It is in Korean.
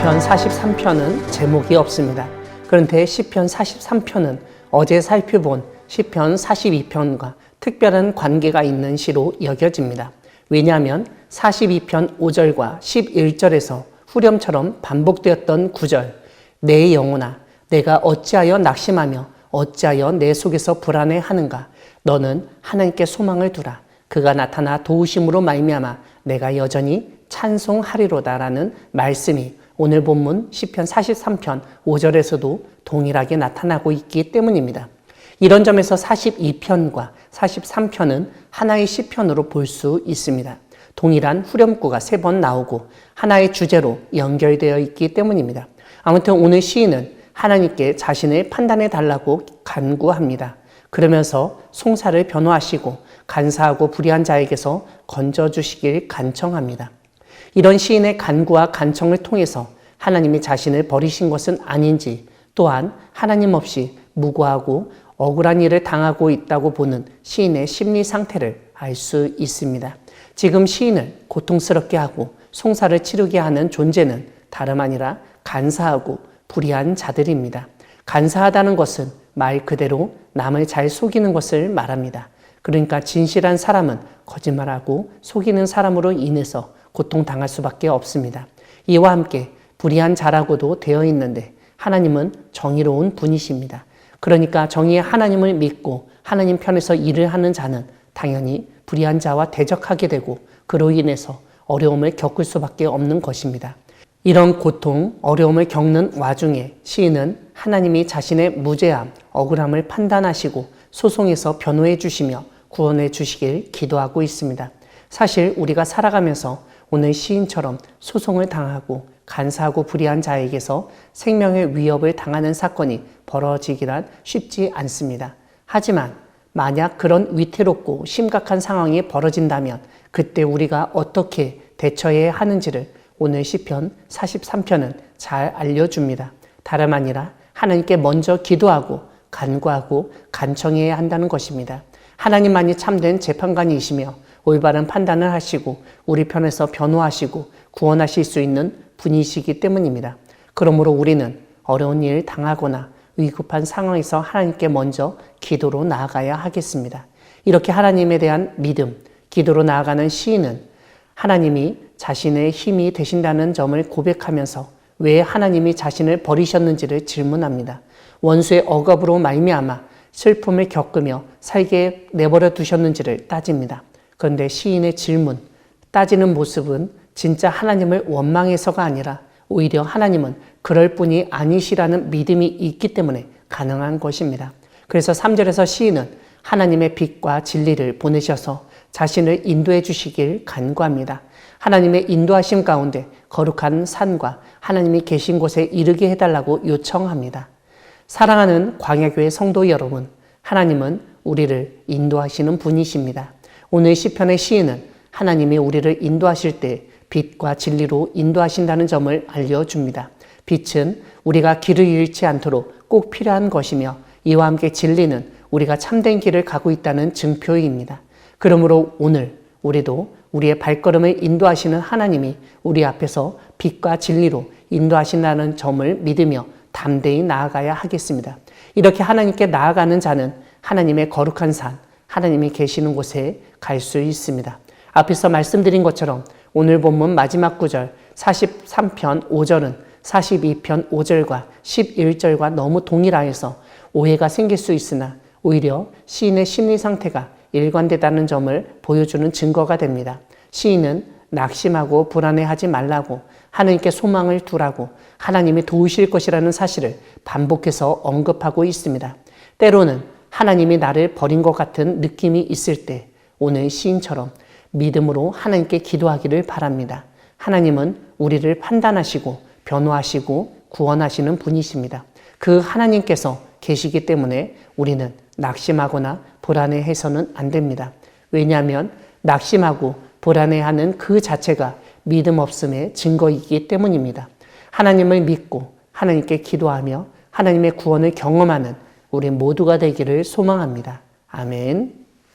시편 43편은 제목이 없습니다. 그런데 시편 43편은 어제 살펴본 시편 42편과 특별한 관계가 있는 시로 여겨집니다. 왜냐하면 42편 5절과 11절에서 후렴처럼 반복되었던 구절, 내 영혼아 내가 어찌하여 낙심하며 어찌하여 내 속에서 불안해하는가. 너는 하나님께 소망을 두라. 그가 나타나 도우심으로 말미암아 내가 여전히 찬송하리로다라는 말씀이 오늘 본문 시편 43편 5절에서도 동일하게 나타나고 있기 때문입니다. 이런 점에서 42편과 43편은 하나의 시편으로 볼 수 있습니다. 동일한 후렴구가 3번 나오고 하나의 주제로 연결되어 있기 때문입니다. 아무튼 오늘 시인은 하나님께 자신을 판단해 달라고 간구합니다. 그러면서 송사를 변호하시고 간사하고 불의한 자에게서 건져주시길 간청합니다. 이런 시인의 간구와 간청을 통해서 하나님이 자신을 버리신 것은 아닌지, 또한 하나님 없이 무고하고 억울한 일을 당하고 있다고 보는 시인의 심리 상태를 알 수 있습니다. 지금 시인을 고통스럽게 하고 송사를 치르게 하는 존재는 다름 아니라 간사하고 불의한 자들입니다. 간사하다는 것은 말 그대로 남을 잘 속이는 것을 말합니다. 그러니까 진실한 사람은 거짓말하고 속이는 사람으로 인해서 고통당할 수밖에 없습니다. 이와 함께 불의한 자라고도 되어 있는데 하나님은 정의로운 분이십니다. 그러니까 정의의 하나님을 믿고 하나님 편에서 일을 하는 자는 당연히 불의한 자와 대적하게 되고 그로 인해서 어려움을 겪을 수밖에 없는 것입니다. 이런 고통, 어려움을 겪는 와중에 시인은 하나님이 자신의 무죄함, 억울함을 판단하시고 소송에서 변호해 주시며 구원해 주시길 기도하고 있습니다. 사실 우리가 살아가면서 오늘 시인처럼 소송을 당하고 간사하고 불의한 자에게서 생명의 위협을 당하는 사건이 벌어지기란 쉽지 않습니다. 하지만 만약 그런 위태롭고 심각한 상황이 벌어진다면 그때 우리가 어떻게 대처해야 하는지를 오늘 시편 43편은 잘 알려줍니다. 다름 아니라 하나님께 먼저 기도하고 간구하고 간청해야 한다는 것입니다. 하나님만이 참된 재판관이시며 올바른 판단을 하시고 우리 편에서 변호하시고 구원하실 수 있는 분이시기 때문입니다. 그러므로 우리는 어려운 일 당하거나 위급한 상황에서 하나님께 먼저 기도로 나아가야 하겠습니다. 이렇게 하나님에 대한 믿음, 기도로 나아가는 시인은 하나님이 자신의 힘이 되신다는 점을 고백하면서 왜 하나님이 자신을 버리셨는지를 질문합니다. 원수의 억압으로 말미암아 슬픔을 겪으며 살게 내버려 두셨는지를 따집니다. 그런데 시인의 질문, 따지는 모습은 진짜 하나님을 원망해서가 아니라 오히려 하나님은 그럴 뿐이 아니시라는 믿음이 있기 때문에 가능한 것입니다. 그래서 3절에서 시인은 하나님의 빛과 진리를 보내셔서 자신을 인도해 주시길 간구합니다. 하나님의 인도하심 가운데 거룩한 산과 하나님이 계신 곳에 이르게 해달라고 요청합니다. 사랑하는 광야교회 성도 여러분, 하나님은 우리를 인도하시는 분이십니다. 오늘 시편의 시인은 하나님이 우리를 인도하실 때 빛과 진리로 인도하신다는 점을 알려줍니다. 빛은 우리가 길을 잃지 않도록 꼭 필요한 것이며 이와 함께 진리는 우리가 참된 길을 가고 있다는 증표입니다. 그러므로 오늘 우리도 우리의 발걸음을 인도하시는 하나님이 우리 앞에서 빛과 진리로 인도하신다는 점을 믿으며 담대히 나아가야 하겠습니다. 이렇게 하나님께 나아가는 자는 하나님의 거룩한 산, 하나님이 계시는 곳에 갈 수 있습니다. 앞에서 말씀드린 것처럼 오늘 본문 마지막 구절 43편 5절은 42편 5절과 11절과 너무 동일하여서 오해가 생길 수 있으나 오히려 시인의 심리 상태가 일관되다는 점을 보여주는 증거가 됩니다. 시인은 낙심하고 불안해하지 말라고 하나님께 소망을 두라고 하나님이 도우실 것이라는 사실을 반복해서 언급하고 있습니다. 때로는 하나님이 나를 버린 것 같은 느낌이 있을 때 오늘 시인처럼 믿음으로 하나님께 기도하기를 바랍니다. 하나님은 우리를 판단하시고 변호하시고 구원하시는 분이십니다. 그 하나님께서 계시기 때문에 우리는 낙심하거나 불안해해서는 안 됩니다. 왜냐하면 낙심하고 불안해하는 그 자체가 믿음 없음의 증거이기 때문입니다. 하나님을 믿고 하나님께 기도하며 하나님의 구원을 경험하는 우리 모두가 되기를 소망합니다. 아멘.